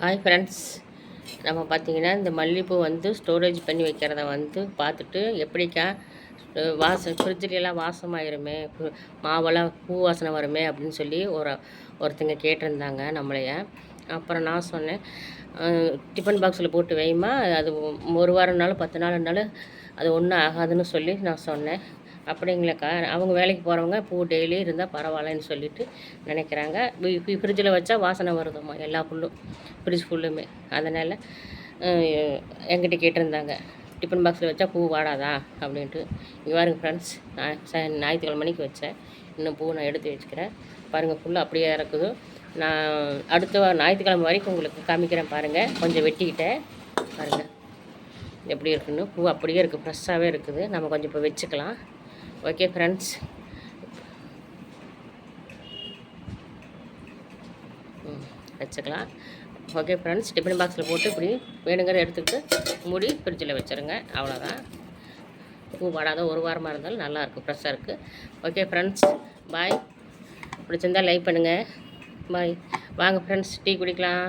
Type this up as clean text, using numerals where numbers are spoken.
Hi friends, நம்ம பார்த்திங்கன்னா இந்த மல்லிகைப்பூ வந்து ஸ்டோரேஜ் பண்ணி வைக்கிறத வந்து பார்த்துட்டு எப்படிக்கா ஃப்ரிட்ஜிலலாம் வாசமாயிருமே, மாவெல்லாம் பூ வாசனை வருமே அப்படின்னு சொல்லி ஒருத்தங்க கேட்டிருந்தாங்க நம்மளைய. அப்புறம் நான் சொன்னேன், டிஃபன் பாக்ஸில் போட்டு வைமா, அது ஒரு வாரம்னாலும் 10 நாள்னாலும் அது ஒன்றும் ஆகாதுன்னு சொல்லி நான் சொன்னேன். அப்படிங்களாக்கா, அவங்க வேலைக்கு போகிறவங்க பூ டெய்லி இருந்தால் பரவாயில்லன்னு சொல்லிட்டு நினைக்கிறாங்க. ஃப்ரிட்ஜில் வச்சா வாசனை வருதும்மா எல்லா ஃபுல்லும், ஃப்ரிட்ஜ் ஃபுல்லுமே. அதனால் என்கிட்ட கேட்டிருந்தாங்க, டிஃபன் பாக்ஸில் வச்சா பூ வாடாதா அப்படின்ட்டு. இங்கே பாருங்கள் ஃப்ரெண்ட்ஸ், நான் ஞாயிற்றுக்கிழமைக்கு வச்சேன், இன்னும் பூ நான் எடுத்து வச்சுக்கிறேன். பாருங்கள், ஃபுல்லாக அப்படியே இருக்குது. நான் அடுத்த ஞாயிற்றுக்கிழமை வரைக்கும் உங்களுக்கு காமிக்கிறேன் பாருங்கள். கொஞ்சம் வெட்டிக்கிட்டேன் பாருங்கள் எப்படி இருக்குன்னு. பூ அப்படியே இருக்குது, ஃப்ரெஷ்ஷாகவே இருக்குது. நம்ம கொஞ்சம் இப்போ வச்சுக்கலாம். ஓகே ஃப்ரெண்ட்ஸ், வச்சுக்கலாம். ஓகே ஃப்ரெண்ட்ஸ், டிஃபன் பாக்ஸில் போட்டு இப்படி வேணுங்கிறத எடுத்துக்கிட்டு மூடி ஃப்ரிட்ஜில் வச்சுருங்க. அவ்வளோதான். பூ வாடாத ஒரு வாரமாக இருந்தாலும் நல்லாயிருக்கும், ஃப்ரெஷ்ஷாக இருக்குது. ஓகே ஃப்ரெண்ட்ஸ், பாய். பிடிச்சிருந்தால் லைக் பண்ணுங்கள். பாய். வாங்க ஃப்ரெண்ட்ஸ், டீ குடிக்கலாம்.